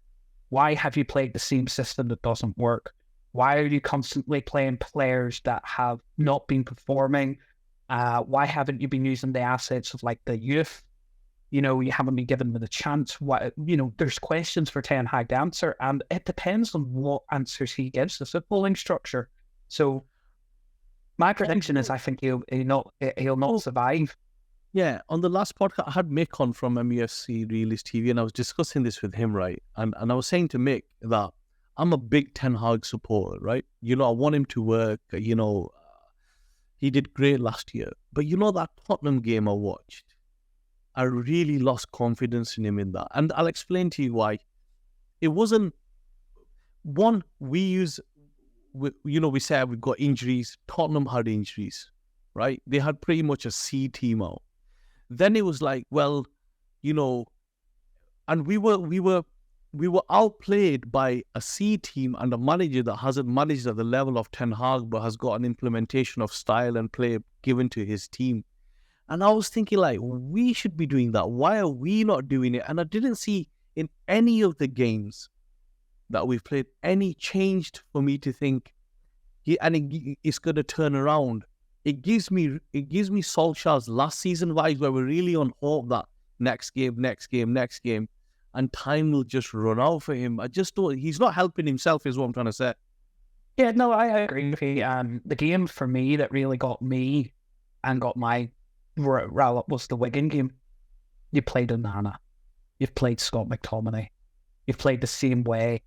Why have you played the same system that doesn't work? Why are you constantly playing players that have not been performing? Why haven't you been using the assets of like the youth? You haven't been given them a chance. There's questions for Ten Hag to answer, and it depends on what answers he gives the footballing structure. So my prediction is I think he'll not survive. Yeah, on the last podcast, I had Mick on from MUFC Realist TV, and I was discussing this with him, right? And I was saying to Mick that I'm a big Ten Hag supporter, right? I want him to work. He did great last year. But that Tottenham game I watched, I really lost confidence in him in that. And I'll explain to you why. It wasn't, one, we said we've got injuries. Tottenham had injuries, right? They had pretty much a C team out. Then it was like, well, and we were outplayed by a C team and a manager that hasn't managed at the level of Ten Hag, but has got an implementation of style and play given to his team. And I was thinking, like, we should be doing that. Why are we not doing it? And I didn't see in any of the games that we've played any changed for me to think, it's going to turn around. It gives me Solskjaer's last season vibes, where we're really on hope that next game, and time will just run out for him. I just don't. He's not helping himself, is what I'm trying to say. Yeah, no, I agree with you. The game for me that really got me and got my rile up was the Wigan game. You played Onana, you've played Scott McTominay, you've played the same way.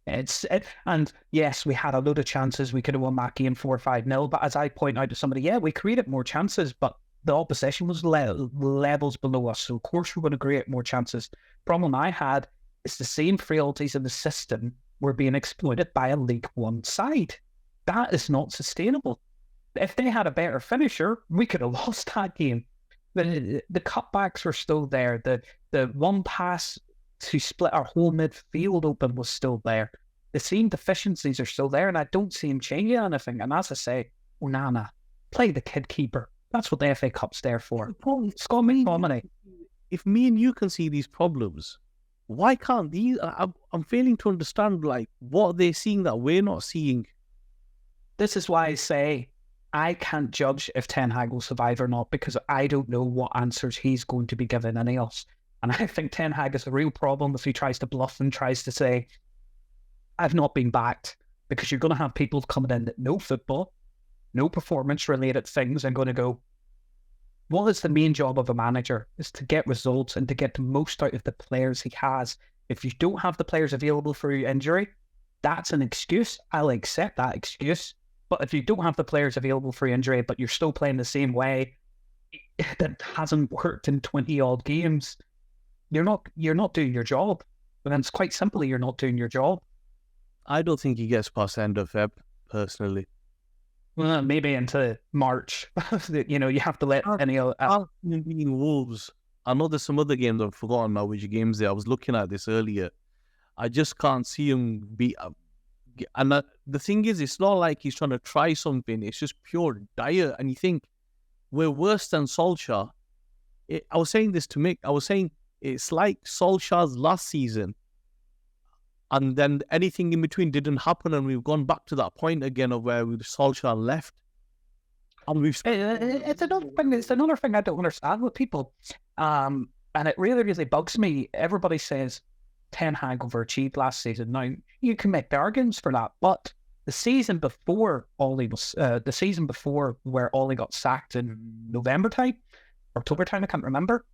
And yes, we had a load of chances. We could have won that game 4-5-0. But as I point out to somebody, we created more chances, but the opposition was levels below us. So of course we're going to create more chances. Problem I had is the same frailties in the system were being exploited by a League One side. That is not sustainable. If they had a better finisher, we could have lost that game. The cutbacks were still there. The one pass to split our whole midfield open was still there. The same deficiencies are still there, and I don't see him changing anything. And as I say, Onana, play the kid keeper. That's what the FA Cup's there for. Scott McTominay. If me and you can see these problems, why can't these? I'm failing to understand, like, what they're seeing that we're not seeing. This is why I say I can't judge if Ten Hag will survive or not, because I don't know what answers he's going to be giving INEOS. And I think Ten Hag is a real problem if he tries to bluff and tries to say, I've not been backed, because you're going to have people coming in that know football, no performance-related things, and going to go, what is the main job of a manager? Is to get results and to get the most out of the players he has. If you don't have the players available for your injury, that's an excuse. I'll accept that excuse. But if you don't have the players available for injury, but you're still playing the same way that hasn't worked in 20-odd games, you're not doing your job. And it's quite simply, you're not doing your job. I don't think he gets past end of Feb, personally. Well, maybe into March. You have to let any other... Wolves. I know there's some other games I've forgotten now which games they. I was looking at this earlier. I just can't see him be... And the thing is, it's not like he's trying to try something. It's just pure dire. And you think, we're worse than Solskjaer. I was saying this to Mick. I was saying, it's like Solskjaer's last season. And then anything in between didn't happen, and we've gone back to that point again of where Solskjaer left. And we've... It's another thing I don't understand with people. And it really, really bugs me. Everybody says Ten Hag overachieved last season. Now, you can make bargains for that, but the season before Ollie was, the season before where Ollie got sacked in November time, October time, I can't remember.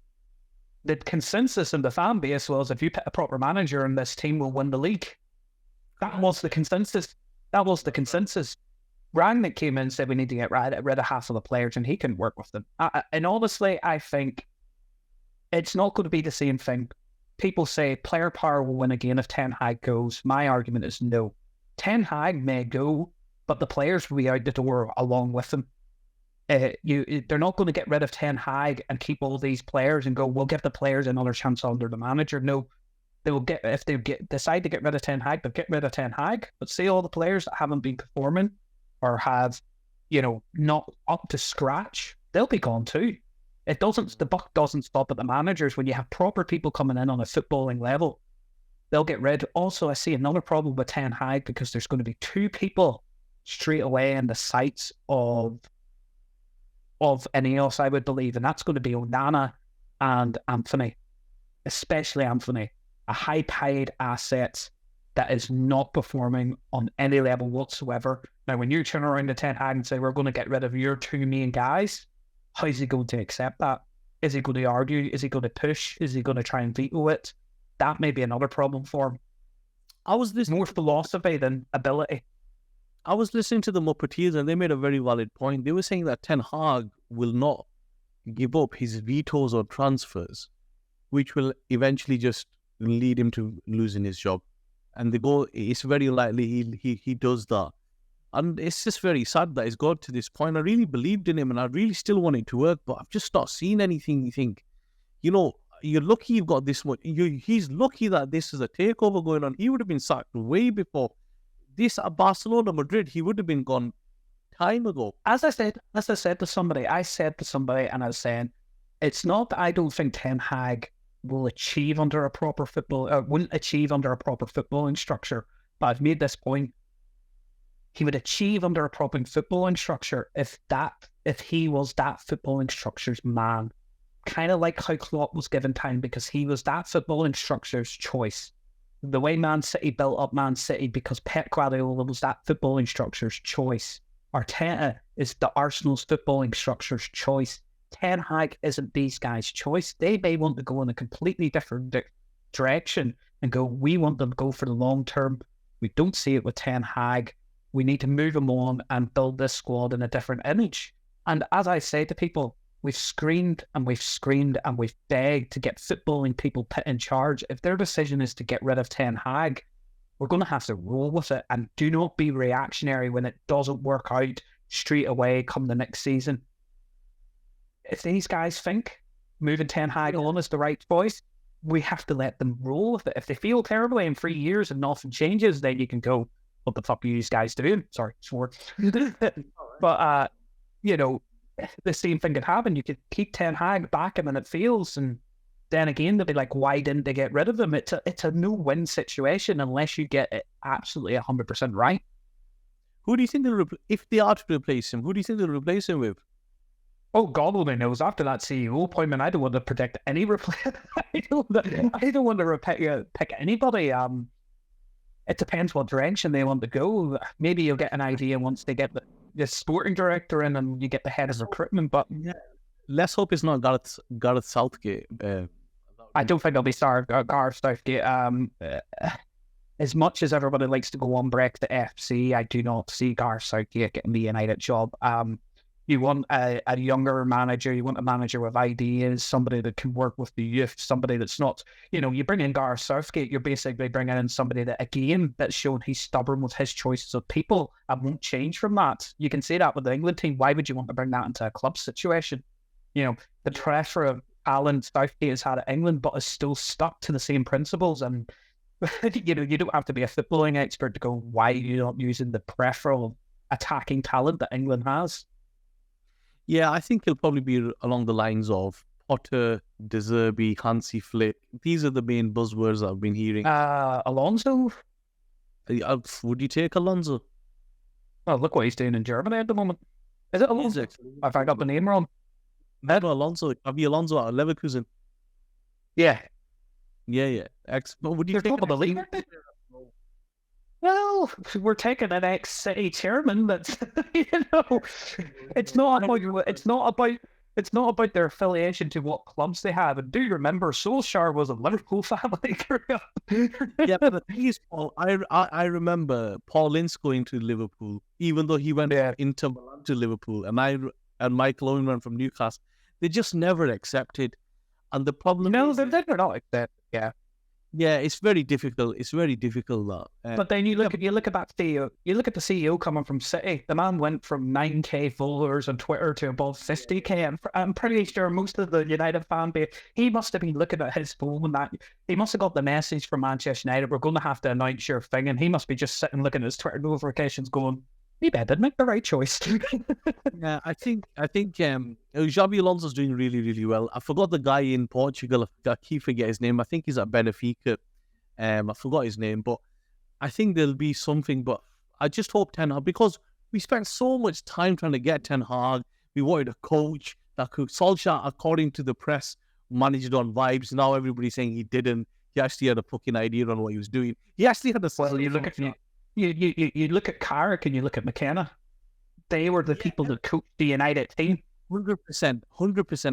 The consensus in the fan base was, if you put a proper manager in this team, will win the league. That was the consensus. Rangnick came in and said we need to get rid of half of the players, and he couldn't work with them. And honestly, I think it's not going to be the same thing. People say player power will win again if Ten Hag goes. My argument is no. Ten Hag may go, but the players will be out the door along with him. They're not going to get rid of Ten Hag and keep all these players and go, we'll give the players another chance under the manager. No, they will get, if they decide to get rid of Ten Hag, they'll get rid of Ten Hag. But see, all the players that haven't been performing or have, not up to scratch, they'll be gone too. The buck doesn't stop at the managers. When you have proper people coming in on a footballing level, they'll get rid. Also, I see another problem with Ten Hag, because there's going to be two people straight away in the sights of INEOS, I would believe, and that's going to be Onana and Anthony, especially Anthony, a high-paid asset that is not performing on any level whatsoever. Now, when you turn around to Ten Hag and say, we're going to get rid of your two main guys, how is he going to accept that? Is he going to argue? Is he going to push? Is he going to try and veto it? That may be another problem for him. More philosophy than ability. I was listening to the Muppeteers, and they made a very valid point. They were saying that Ten Hag will not give up his vetoes or transfers, which will eventually just lead him to losing his job. And it's very likely he does that. And it's just very sad that he's got to this point. I really believed in him, and I really still want it to work, but I've just not seen anything. You think, you're lucky you've got this much. He's lucky that this is a takeover going on. He would have been sacked way before. This at Barcelona, Madrid, he would have been gone time ago. As I said to somebody, and I was saying, it's not that I don't think Ten Hag will achieve under a proper wouldn't achieve under a proper footballing structure. But I've made this point. He would achieve under a proper footballing structure if he was that footballing structure's man. Kind of like how Klopp was given time, because he was that footballing structure's choice. The way Man City built up Man City, because Pep Guardiola was that footballing structure's choice. Arteta is the Arsenal's footballing structure's choice. Ten Hag isn't these guys' choice. They may want to go in a completely different direction and go, we want them to go for the long term. We don't see it with Ten Hag. We need to move him on and build this squad in a different image. And as I say to people, we've screamed and we've screamed and we've begged to get footballing people put in charge. If their decision is to get rid of Ten Hag, we're going to have to roll with it, and do not be reactionary when it doesn't work out straight away come the next season. If these guys think moving Ten Hag on is the right choice, we have to let them roll with it. If they feel terribly in 3 years and nothing changes, then you can go, what the fuck are you guys doing? Sorry, swore. But, the same thing could happen. You could keep Ten Hag back, and then it fails, and then again they'll be like, why didn't they get rid of him? It's a no-win situation unless you get it absolutely 100% right. Who do you think if they are to replace him, who do you think they'll replace him with? Oh, God only knows. After that CEO appointment, I don't want to predict any replace. I don't want to pick anybody. it depends what direction they want to go. Maybe you'll get an idea once they get the sporting director in and you get the head of recruitment. But Yeah. Let's hope it's not Gareth Southgate. I don't think it'll be Gareth Southgate. As much as everybody likes to go on break the FC, I do not see Gareth Southgate getting the United job. You want a younger manager, you want a manager with ideas, somebody that can work with the youth, somebody that's not, you bring in Gareth Southgate, you're basically bringing in somebody that, again, that's shown he's stubborn with his choices of people and won't change from that. You can say that with the England team. Why would you want to bring that into a club situation? The treasure of Alan Southgate has had at England, but is still stuck to the same principles. And, you don't have to be a footballing expert to go, why are you not using the preferable attacking talent that England has? Yeah, I think he'll probably be along the lines of Potter, De Zerbi, Hansi Flick. These are the main buzzwords I've been hearing. Alonso? Would you take Alonso? Well, look what he's doing in Germany at the moment. Is it Alonso? Have I got the name wrong? No, Alonso. Javi Alonso out of Leverkusen. Yeah. Yeah. But would you take top of the league? Well, we're taking an ex-City chairman. That's it's not about their affiliation to what clubs they have. And do you remember Solskjaer was a Liverpool family? Yeah, but the thing is, Paul, I remember Paul Ince going to Liverpool, even though he went from Inter Milan to Liverpool, and Michael Owen went from Newcastle. They just never accepted, and the problem is they're not like that. Yeah, it's very difficult. It's very difficult that. But then you look at that CEO. You look at the CEO coming from City. The man went from 9k followers on Twitter to above 50k. And I'm pretty sure most of the United fan base, he must have been looking at his phone when that he must have got the message from Manchester United. We're going to have to announce your thing, and he must be just sitting looking at his Twitter notifications, going, maybe I did make the right choice. Yeah, I think Xabi Alonso's doing really, really well. I forgot the guy in Portugal. I keep forgetting his name. I think he's at Benfica. I forgot his name, but I think there'll be something. But I just hope Ten Hag, because we spent so much time trying to get Ten Hag. We wanted a coach that could. Solskjaer, according to the press, managed on vibes. Now everybody's saying he didn't. He actually had a fucking idea on what he was doing. He actually had a. Well, you look at You look at Carrick and you look at McKenna. They were the people that coached the United team. 100%.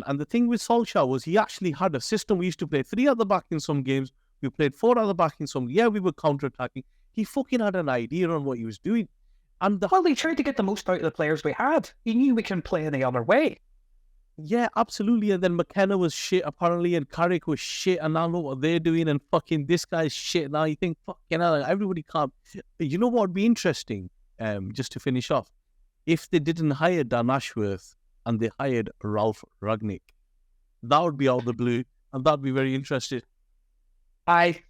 And the thing with Solskjaer was he actually had a system. We used to play 3 at the back in some games. We played 4 at the back in some. Yeah, we were counter-attacking. He fucking had an idea on what he was doing. And he tried to get the most out of the players we had. He knew we can play any other way. Yeah, absolutely. And then McKenna was shit, apparently, and Carrick was shit, and now look what they're doing, and fucking this guy's shit. Now you think, fucking hell, everybody can't. You know what would be interesting, just to finish off? If they didn't hire Dan Ashworth and they hired Ralph Ragnick, that would be out of the blue, and that'd be very interesting. I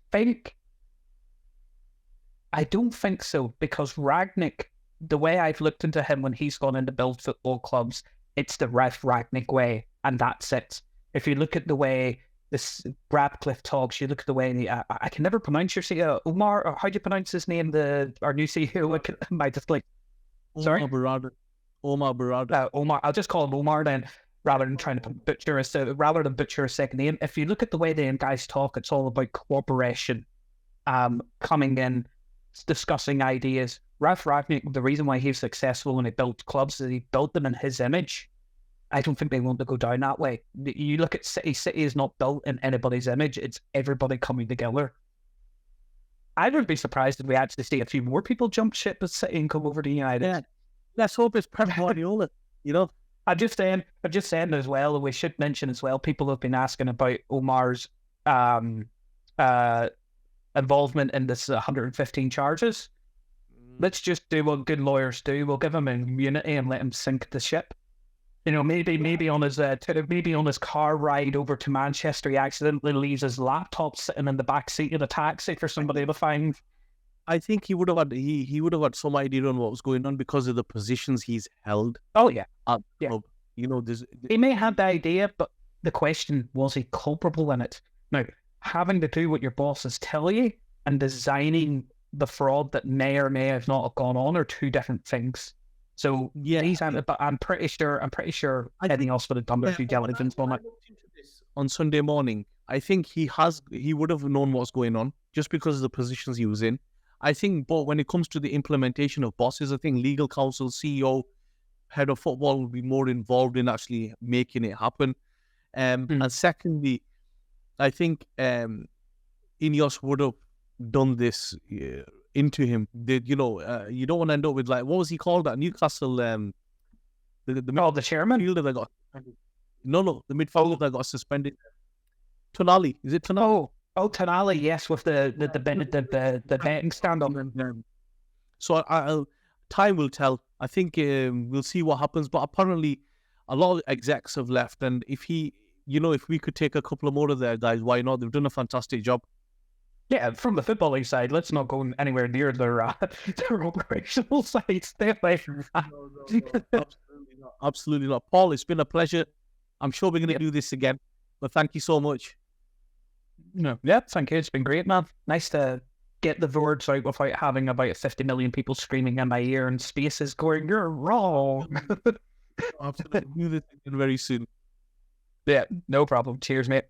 don't think so, because Ragnick, the way I've looked into him when he's gone in to build football clubs, it's the Ralph Ragnick way, and that's it. If you look at the way this Radcliffe talks, you look at the way I can never pronounce your CEO, Omar, or how do you pronounce his name? Our new CEO, I just like. Sorry, Omar Berrada. Omar. I'll just call him Omar then, rather than butcher a second name. If you look at the way the guys talk, it's all about cooperation, coming in, discussing ideas. Ralph Ragnick, the reason why he's successful when he built clubs is he built them in his image. I don't think they want to go down that way. You look at City. City is not built in anybody's image. It's everybody coming together. I would be surprised if we actually see a few more people jump ship at City and come over to United. Yeah. Let's hope it's Pep Guardiola, I'm just saying as well, and we should mention as well, people have been asking about Omar's involvement in this 115 charges. Let's just do what good lawyers do. We'll give him immunity and let him sink the ship. Maybe on his car ride over to Manchester, he accidentally leaves his laptop sitting in the back seat of the taxi for somebody to find. I think he would have had some idea on what was going on because of the positions he's held. Oh yeah, He may have the idea, but the question, was he culpable in it? Now, having to do what your bosses tell you and designing the fraud that may or may have not gone on are two different things. So yeah, but I'm pretty sure anything else would have done their due diligence on it. On Sunday morning, I think he would have known what's going on just because of the positions he was in. I think, but when it comes to the implementation of bosses, I think legal counsel, CEO, head of football will be more involved in actually making it happen. And secondly, I think INEOS would have done this into him. You don't want to end up with, like, what was he called at Newcastle? The chairman? Midfielder that got the midfielder that got suspended. Tonali, is it Tonali? Oh, Tonali, yes, with the betting scandal. So time will tell. I think we'll see what happens. But apparently, a lot of execs have left, and if we could take a couple of more of their guys, why not? They've done a fantastic job. Yeah, from the footballing side, let's not go anywhere near their operational side. Stay away from that. No, absolutely not. Paul, it's been a pleasure. I'm sure we're going to do this again. But thank you so much. No, yeah, thank you. It's been great, man. Nice to get the words out without having about 50 million people screaming in my ear and spaces going, "You're wrong." Absolutely. Do this again very soon. Yeah, no problem. Cheers, mate.